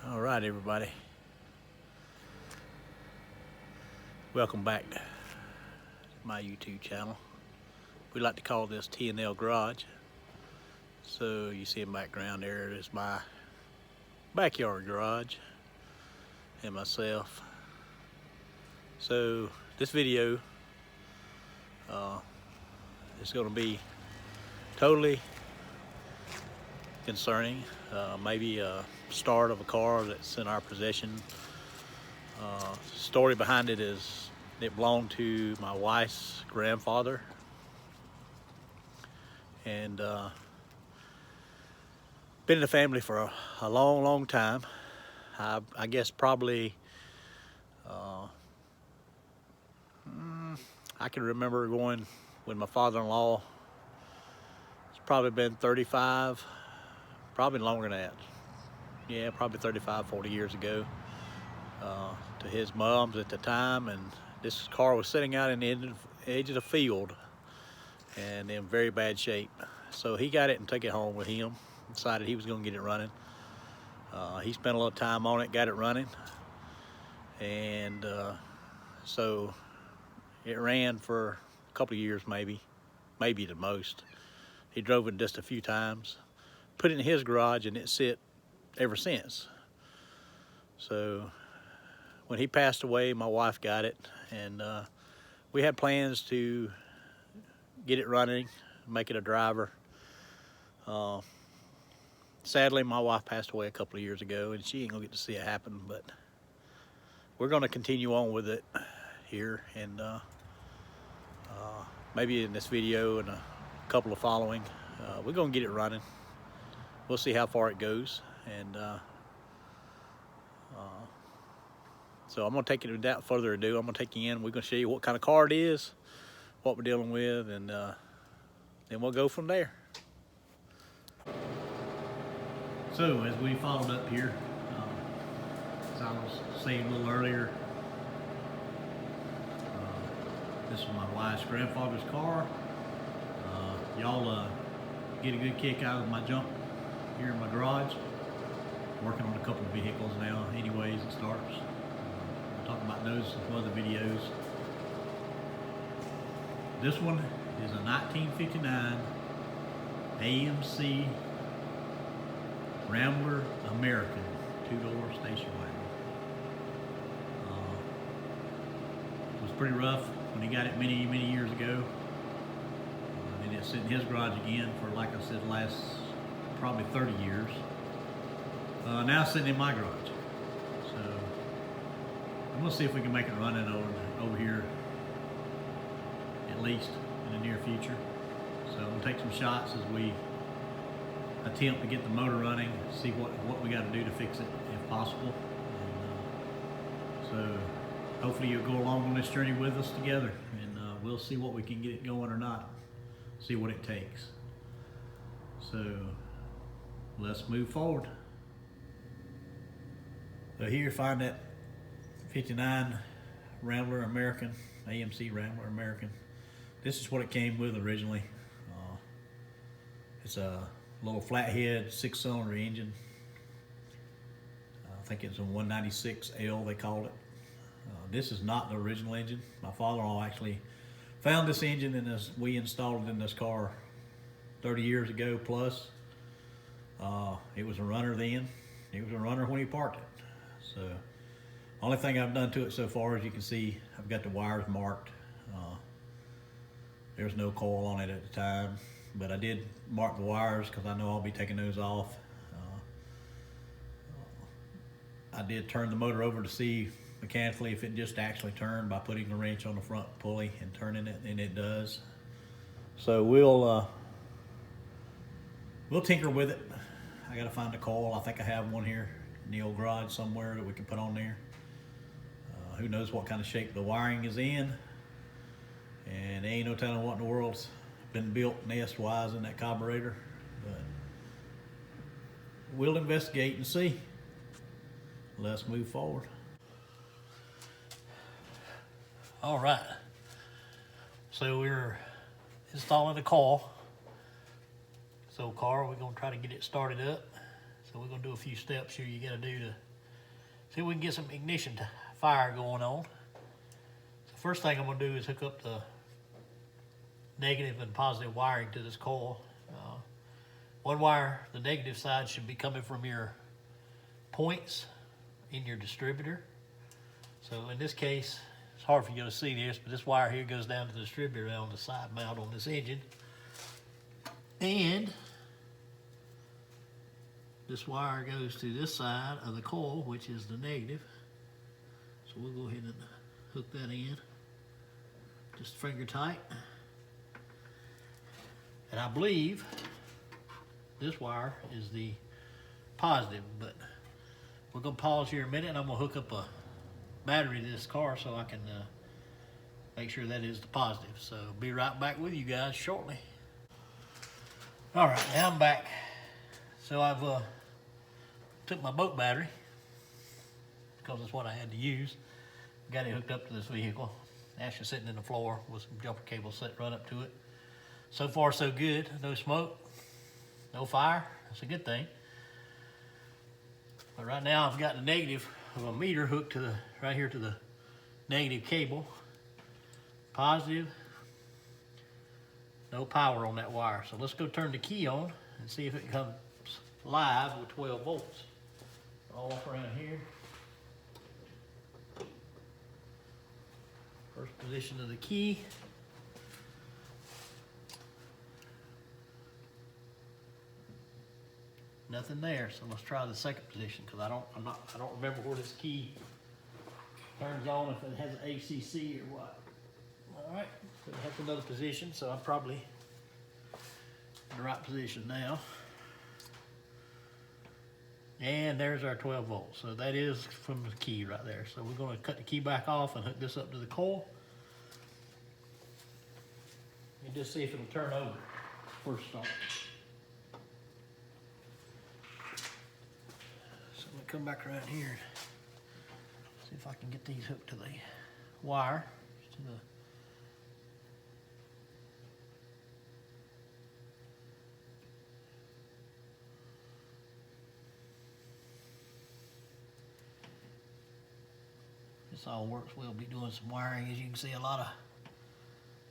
All right, everybody. Welcome back to my YouTube channel. We like to call this T&L Garage. So you see in the background there is my backyard garage and myself. So this video is going to be totally concerning maybe a start of a car that's in our possession. Story behind it is it belonged to my wife's grandfather, and been in the family for a long time. I guess probably I can remember going with my father-in-law. It's probably been 35, probably longer than that. Yeah, probably 35, 40 years ago, to his mom's at the time, and this car was sitting out in the edge of the field and in very bad shape. So he got it and took it home with him, decided he was going to get it running. He spent a little time on it, got it running, and so it ran for a couple of years, maybe the most. He drove it just a few times, put it in his garage, and it sit ever since. So when he passed away, my wife got it, and we had plans to get it running, make it a driver. Sadly, my wife passed away a couple of years ago, and she ain't gonna get to see it happen, but we're gonna continue on with it here, and maybe in this video and a couple of following, we're gonna get it running. We'll see how far it goes, and so I'm gonna take it without further ado. I'm gonna take you in. We're gonna show you what kind of car it is, what we're dealing with, and then we'll go from there. So as we followed up here, as I was saying a little earlier, this is my wife's grandfather's car. Y'all get a good kick out of my jump here in my garage. Working on a couple of vehicles now anyways, it starts. I'll talk about those in some other videos. This one is a 1959 AMC Rambler American two-door station wagon. It was pretty rough when he got it many years ago. And it's sitting in his garage again for, like I said, the last probably 30 years. Now it's sitting in my garage. So I'm gonna see if we can make it running over here, at least in the near future. So I'm gonna take some shots as we attempt to get the motor running, see what we got to do to fix it if possible. And, so hopefully you'll go along on this journey with us together, and we'll see what we can get it going or not, see what it takes. So let's move forward. So here, find that 59 Rambler American, AMC Rambler American. This is what it came with originally. It's a little flathead 6-cylinder engine. I think it's a 196L they called it. This is not the original engine. My father-in-law actually found this engine, and we installed it in this car 30 years ago plus. It was a runner then. It was a runner when he parked it. So only thing I've done to it so far, as you can see, I've got the wires marked. There's no coil on it at the time, but I did mark the wires because I know I'll be taking those off. I did turn the motor over to see mechanically if it just actually turned by putting the wrench on the front pulley and turning it, and it does. So we'll tinker with it. I gotta find a coil. I think I have one here in the old garage somewhere that we can put on there. Who knows what kind of shape the wiring is in, and there ain't no telling what in the world's been built nest-wise in that carburetor, but we'll investigate and see. Let's move forward. All right, so we're installing the coil. So car, we're gonna try to get it started up. So we're gonna do a few steps here you gotta do to See if we can get some ignition fire going on. So first thing I'm gonna do is hook up the negative and positive wiring to this coil. One wire, the negative side, should be coming from your points in your distributor. So in this case, it's hard for you to see this, but this wire here goes down to the distributor on the side mount on this engine. And this wire goes to this side of the coil, which is the negative. So we'll go ahead and hook that in, just finger tight. And I believe this wire is the positive, but we're gonna pause here a minute and I'm gonna hook up a battery to this car so I can make sure that is the positive. So be right back with you guys shortly. All right, now I'm back. So I've took my boat battery, because it's what I had to use. Got it hooked up to this vehicle. Actually sitting in the floor with some jumper cables set right up to it. So far so good, no smoke, no fire, that's a good thing. But right now I've got the negative of a meter hooked to right here to the negative cable. Positive, no power on that wire. So let's go turn the key on and see if it comes live with 12 volts. All up around here. First position of the key. Nothing there, so let's try the second position because I don't remember where this key turns on, if it has an ACC or what. All right, so that's another position, so I'm probably in the right position now. And there's our 12 volts. So that is from the key right there. So we're going to cut the key back off and hook this up to the coil. And just see if it'll turn over first start. So I'm going to come back around here and see if I can get these hooked to the wire. To the This all works well. Be doing some wiring. As you can see, a lot of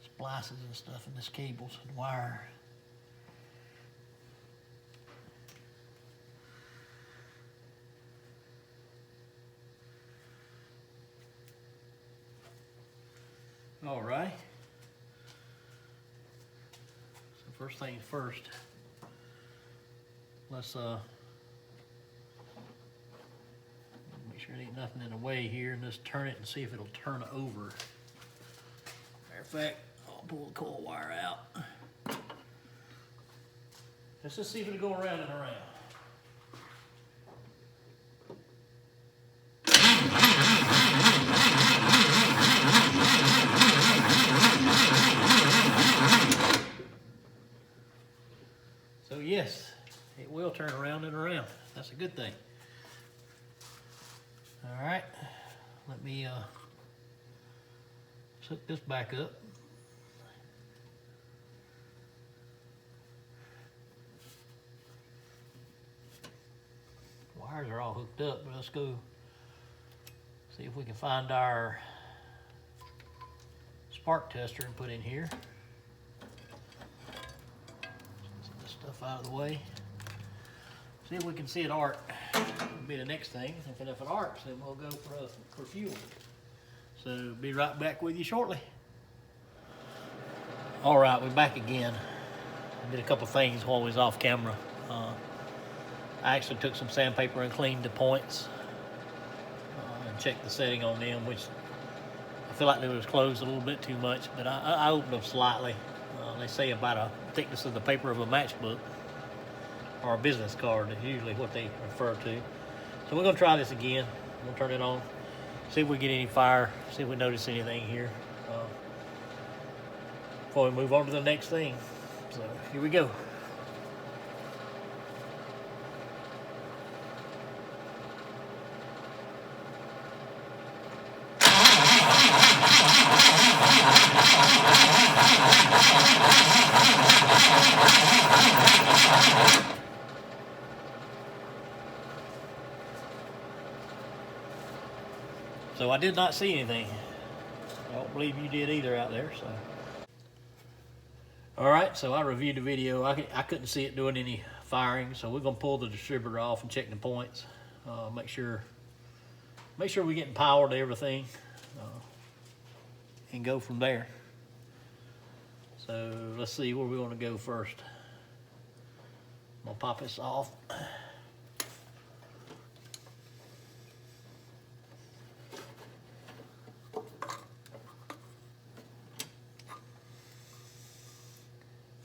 splices and stuff in this cables and wire. All right. So first things first. Let's make sure there ain't nothing in the way here, and just turn it and see if it'll turn over. Matter of fact, I'll pull the coil wire out. Let's just see if it'll go around and around. So yes, it will turn around and around. That's a good thing. All right, let me hook this back up. Wires are all hooked up, but let's go see if we can find our spark tester and put in here. Get this stuff out of the way. See if we can see it arc. That'll be the next thing. If it arcs, then we'll go for fuel. So be right back with you shortly. All right, we're back again. I did a couple things while we was off camera. I actually took some sandpaper and cleaned the points and checked the setting on them, which I feel like they was closed a little bit too much, but I opened them slightly. They say about a thickness of the paper of a matchbook or a business card is usually what they refer to. So we're gonna try this again. We'll turn it on, see if we get any fire, see if we notice anything here before we move on to the next thing. So here we go. So I did not see anything. I don't believe you did either out there. So, all right. So I reviewed the video. I couldn't see it doing any firing. So we're gonna pull the distributor off and check the points. Make sure we're getting power to everything, and go from there. So let's see where we're gonna go first. I'm gonna pop this off.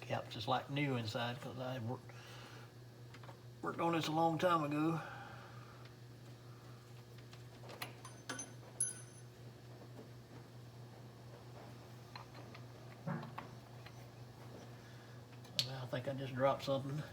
Cap's just like new inside because I worked on this a long time ago. I think I just dropped something.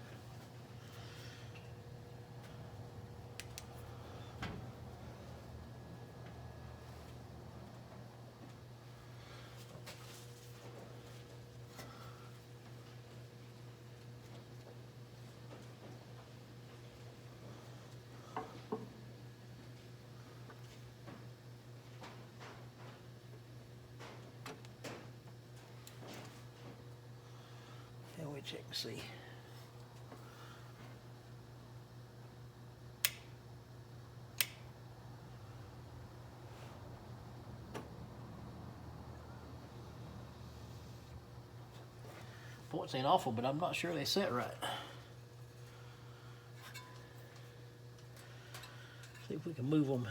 And we check and see. Points ain't awful, but I'm not sure they set right. See if we can move them.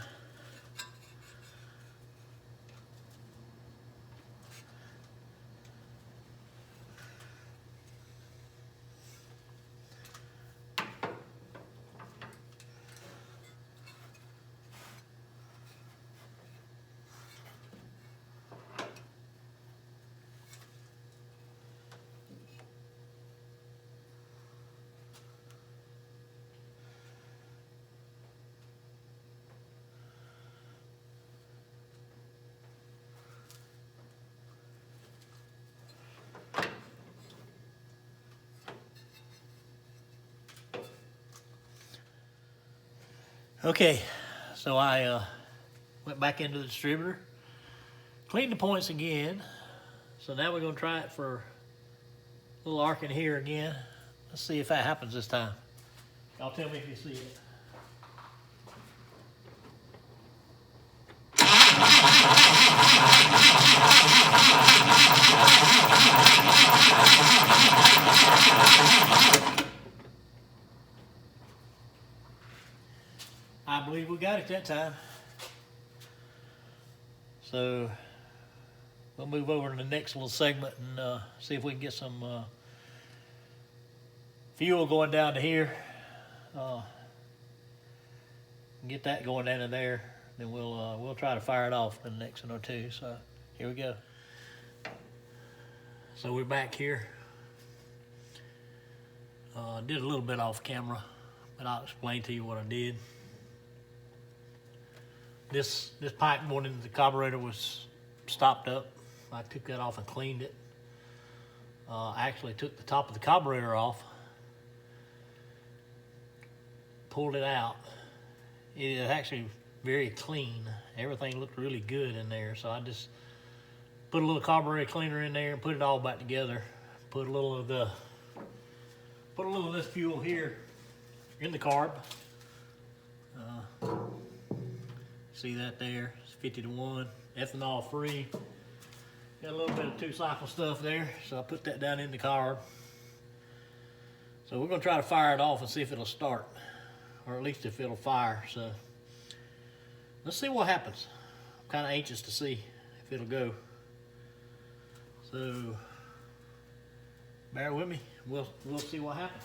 Okay, so I went back into the distributor, cleaned the points again. So now we're gonna try it for a little arcing here again. Let's see if that happens this time. Y'all tell me if you see it. I believe we got it that time. So we'll move over to the next little segment and see if we can get some fuel going down to here. Get that going down to there. Then we'll try to fire it off in the next one or two. So here we go. So we're back here. Did a little bit off camera, but I'll explain to you what I did. This pipe going into the carburetor was stopped up. I took that off and cleaned it. I actually took the top of the carburetor off, pulled it out. It is actually very clean. Everything looked really good in there. So I just put a little carburetor cleaner in there and put it all back together. Put a little of this fuel here in the carb. See that there? It's 50 to 1, ethanol free. Got a little bit of 2-cycle stuff there, so I put that down in the carb. So we're gonna try to fire it off and see if it'll start, or at least if it'll fire. So let's see what happens. I'm kind of anxious to see if it'll go. So bear with me. We'll see what happens.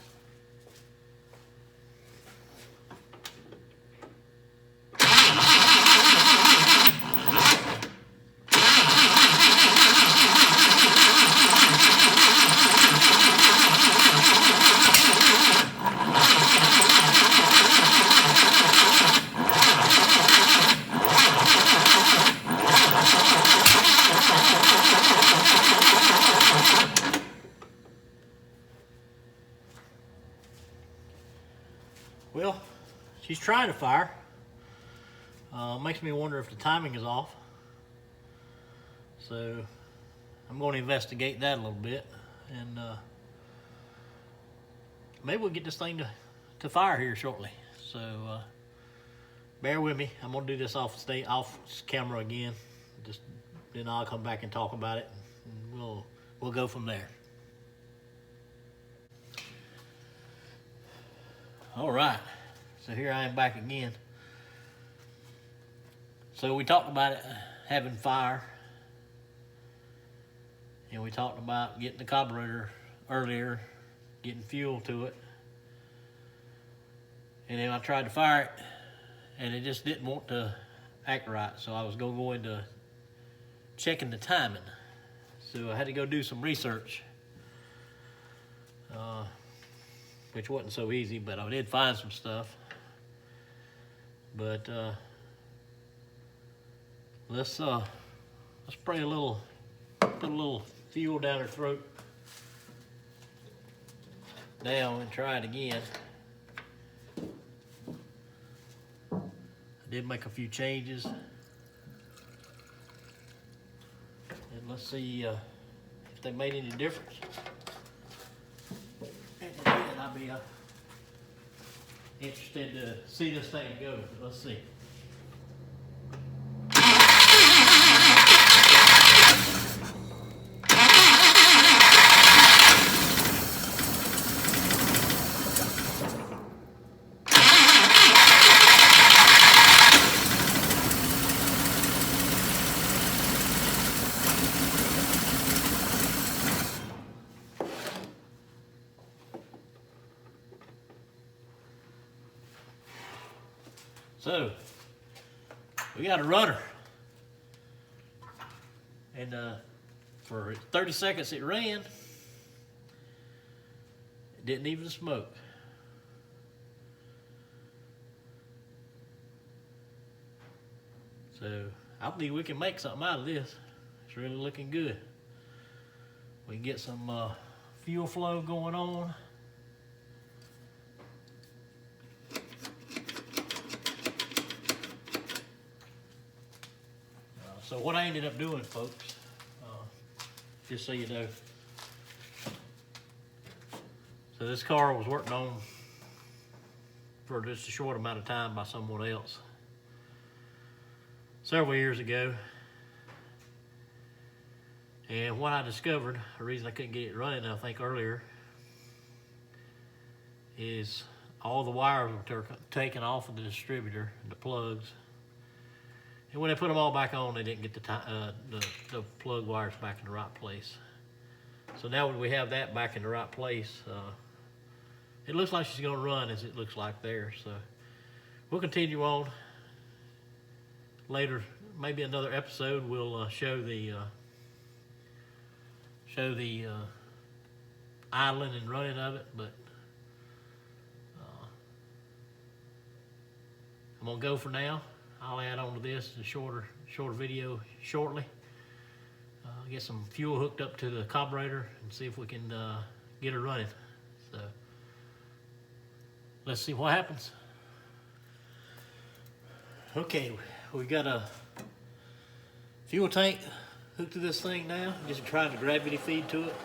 Well, she's trying to fire. Makes me wonder if the timing is off. So I'm going to investigate that a little bit, and maybe we'll get this thing to fire here shortly. So bear with me. I'm going to do this off camera again. Then I'll come back and talk about it, and we'll go from there. All right, so here I am back again. So we talked about it having fire, and we talked about getting the carburetor earlier, getting fuel to it, and then I tried to fire it, and it just didn't want to act right. So I was going to go into checking the timing. So I had to go do some research, which wasn't so easy, but I did find some stuff. But let's spray a little, put a little fuel down her throat now and try it again. I did make a few changes, and let's see if they made any difference. And I'll be interested to see this thing go. Let's see. So, we got a runner, and for 30 seconds it ran, it didn't even smoke. So, I believe we can make something out of this. It's really looking good. We can get some fuel flow going on. So what I ended up doing, folks, just so you know, so this car was worked on for just a short amount of time by someone else several years ago. And what I discovered, the reason I couldn't get it running, I think earlier, is all the wires were taken off of the distributor, the plugs. And when they put them all back on, they didn't get the plug wires back in the right place. So now when we have that back in the right place, it looks like she's going to run as it looks like there. So we'll continue on later. Maybe another episode we'll show the idling and running of it. But I'm gonna go for now. I'll add on to this a shorter video shortly. Get some fuel hooked up to the carburetor and see if we can get her running. So let's see what happens. Okay, we got a fuel tank hooked to this thing now. Just trying to gravity feed to it.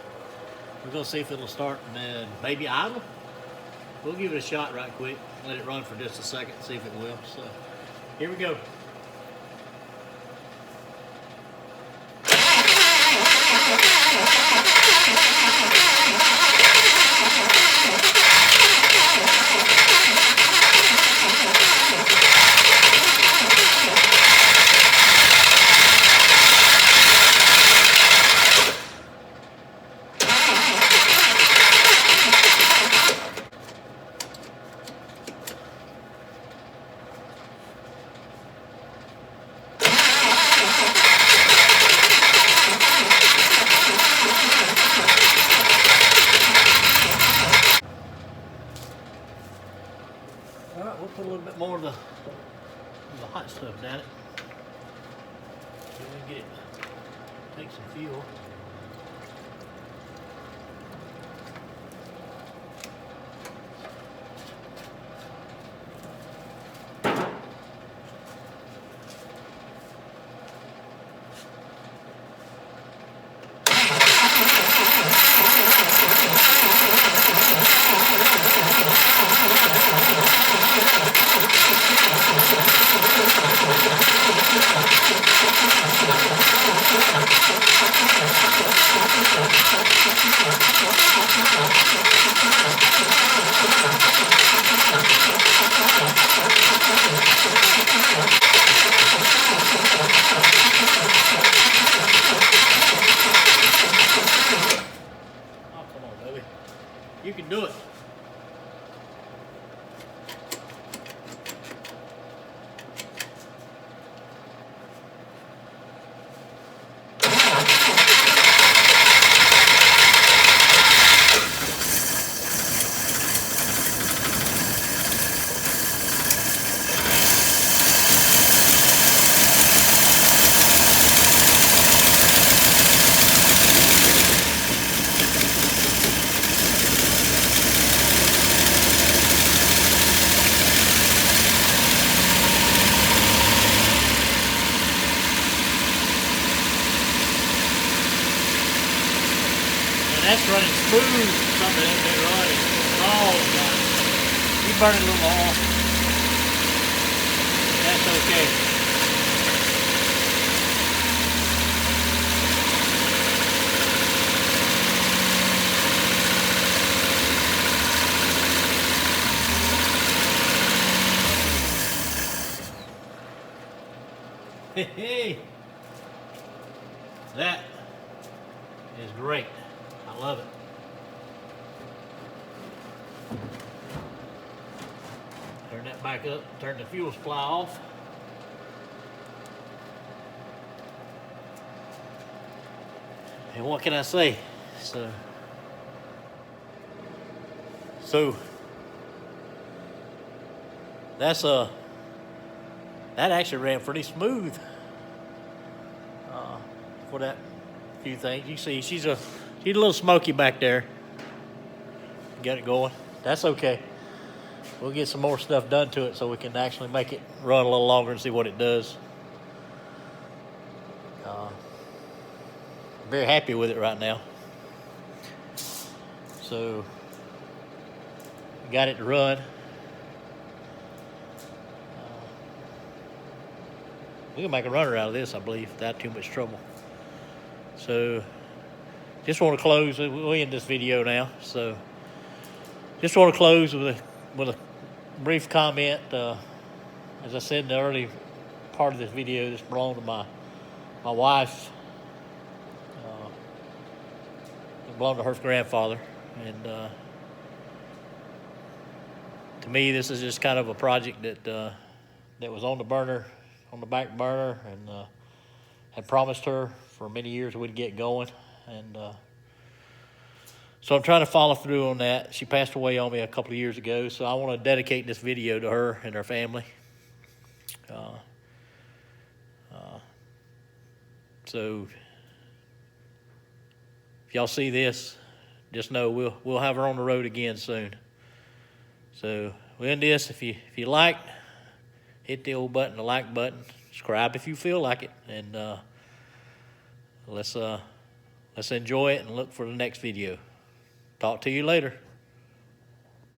We're gonna see if it'll start and then maybe idle. We'll give it a shot right quick. Let it run for just a second, see if it will. So here we go. All right, we'll put a little bit more of the hot stuff down it. So we can take some fuel. that's running smooth. Something ain't been running. Oh, God. You burn it a little off. That's okay. Hey, that is great. I love it. Turn that back up, turn the fuel supply off. And what can I say? So that's that actually ran pretty smooth for that few things. You see, she's a little smoky back there. Got it going. That's okay. We'll get some more stuff done to it so we can actually make it run a little longer and see what it does. Very happy with it right now. So, got it to run. We can make a runner out of this, I believe, without too much trouble. So, just want to close. We'll end this video now. So, just want to close with a brief comment. As I said in the early part of this video, this belonged to my wife. It belonged to her grandfather, and to me, this is just kind of a project that was on the burner, on the back burner, and had promised her for many years we'd get going, and so I'm trying to follow through on that. She passed away on me a couple of years ago, so I want to dedicate this video to her and her family. So if y'all see this, just know we'll have her on the road again soon. So we'll end this. If you like, hit the old button, the like button. Subscribe if you feel like it, and let's enjoy it and look for the next video. Talk to you later.